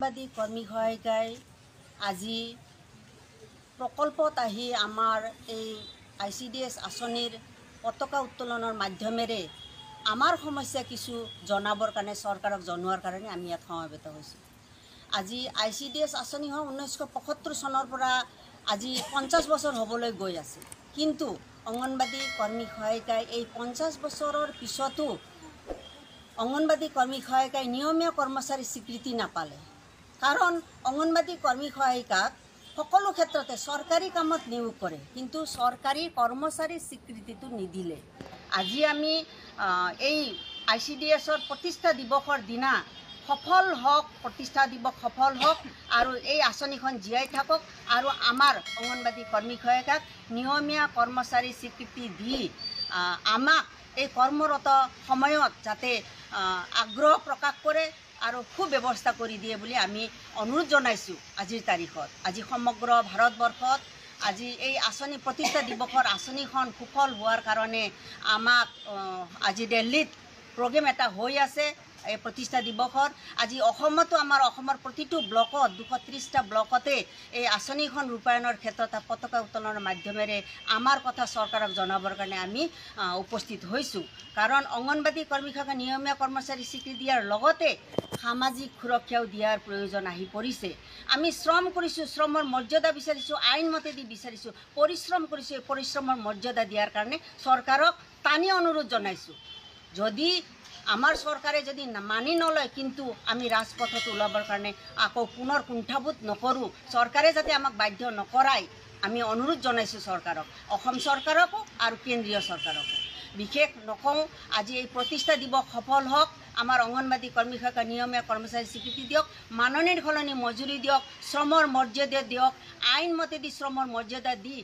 বাদী কৰ্মী সহায়িকাই আজি প্ৰকল্পত আহি আমাৰ এই ICDS আঁচনিৰ পতাকা উত্তোলনৰ মাধ্যমেৰে আমাৰ সমস্যা কিছু জনাবৰ কাৰণে চৰকাৰক জনোৱাৰ কাৰণে আমি ইয়াত সমবেত হৈছোঁ। আজি ICDS আঁচনি 1975 চনৰ পৰা আজি 50 বছৰ হ'বলৈ গৈ আছে, কিন্তু অংগনবাদী কৰ্মী সহায়িকাই এই 50 বছৰৰ পিছতো অংগনবাদী কৰ্মী সহায়িকাই নিয়মীয়া কৰ্মচাৰী স্বীকৃতি নাপালে। কাৰণ অংগনবাদী কৰ্মী সহায়িকাক সকলো ক্ষেত্ৰতে চৰকাৰী কামত নিয়োগ কৰে, কিন্তু চৰকাৰী কৰ্মচাৰীৰ স্বীকৃতিটো নিদিলে। আজি আমি এই ICDSৰ প্ৰতিষ্ঠা দিৱসৰ দিনা সফল হওক, প্ৰতিষ্ঠা দিৱস সফল হওক আৰু এই আঁচনিখন জীয়াই থাকক আৰু আমাৰ অংগনবাদী কৰ্মী সহায়িকাক নিয়মীয়া কৰ্মচাৰী স্বীকৃতি দি আমাক এই কৰ্মৰত সময়ত যাতে আগ্ৰহ প্ৰকাশ কৰে আৰু সুব্যৱস্থা কৰি দিয়ে বুলি আমি অনুৰোধ জনাইছোঁ। আজিৰ তাৰিখত আজি সমগ্ৰ ভাৰতবৰ্ষত আজি এই আঁচনি প্ৰতিষ্ঠা দিৱসৰ আঁচনিখন সুফল হোৱাৰ কাৰণে আমাক আজি দিল্লীত প্ৰগ্ৰেম এটা হৈ আছে। এই প্ৰতিষ্ঠা দিৱসৰ আজি অসমতো আমাৰ অসমৰ প্ৰতিটো ব্লকত 230টা ব্লকতে এই আঁচনিখন ৰূপায়ণৰ ক্ষেত্ৰত পতাকা উত্তোলনৰ মাধ্যমেৰে আমাৰ কথা চৰকাৰক জনাবৰ কাৰণে আমি উপস্থিত হৈছোঁ। কাৰণ অংগনবাদী কৰ্মী সহায়িকা নিয়মীয়া কৰ্মচাৰী স্বীকৃতি দিয়াৰ লগতে সামাজিক সুৰক্ষাও দিয়াৰ প্ৰয়োজন আহি পৰিছে। আমি শ্ৰম কৰিছোঁ, শ্ৰমৰ মৰ্যাদা বিচাৰিছোঁ, আইনমতেদি বিচাৰিছোঁ, পৰিশ্ৰম কৰিছোঁ। এই পৰিশ্ৰমৰ মৰ্যাদা দিয়াৰ কাৰণে চৰকাৰক টানি অনুৰোধ জনাইছোঁ। যদি আমাৰ চৰকাৰে যদি মানি নলয়, কিন্তু আমি ৰাজপথত ওলাবৰ কাৰণে আকৌ পুনৰ কুণ্ঠাবোধ নকৰোঁ, চৰকাৰে যাতে আমাক বাধ্য নকৰায় আমি অনুৰোধ জনাইছোঁ চৰকাৰক, অসম চৰকাৰকো আৰু কেন্দ্ৰীয় চৰকাৰকো। বিশেষ নকওঁ, আজি এই প্ৰতিষ্ঠা দিৱস সফল হওক, আমাৰ অংগনবাদী কৰ্মী সহায়িকা নিয়মীয়া কৰ্মচাৰী স্বীকৃতি দিয়ক, মাননিৰ সলনি মজুৰি দিয়ক, শ্ৰমৰ মৰ্যাদা দিয়ক, আইনমতেদি শ্ৰমৰ মৰ্যাদা দি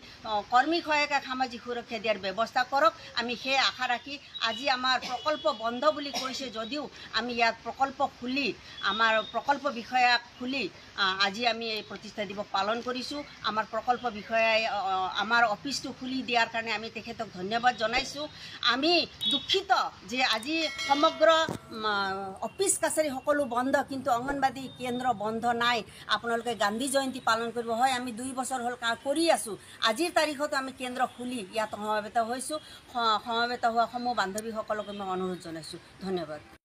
কৰ্মী সহায়িকাক সামাজিক সুৰক্ষা দিয়াৰ ব্যৱস্থা কৰক। আমি সেই আশা ৰাখি আজি আমাৰ প্ৰকল্প বন্ধ বুলি কৈছে যদিও আমি ইয়াত প্ৰকল্প খুলি আমাৰ প্ৰকল্প বিষয়াক খুলি আজি আমি এই প্ৰতিষ্ঠা দিৱস পালন কৰিছোঁ। আমাৰ প্ৰকল্প বিষয়াই আমাৰ অফিচটো খুলি দিয়াৰ কাৰণে আমি তেখেতক ধন্যবাদ জনাইছোঁ। আমি দুখিত যে আজি সমগ্ৰ অফিচ কাছাৰী সকলো বন্ধ, কিন্তু অংগনবাদী কেন্দ্ৰ বন্ধ নাই। আপোনালোকে গান্ধী জয়ন্তী পালন কৰিব হয়, আমি 2 বছৰ হ'ল কৰি আছোঁ। আজিৰ তাৰিখতো আমি কেন্দ্ৰ খুলি ইয়াত সমবেত হৈছোঁ। সমবেত হোৱা সমূহ বান্ধৱীসকলক মই অনুৰোধ জনাইছোঁ। ধন্যবাদ।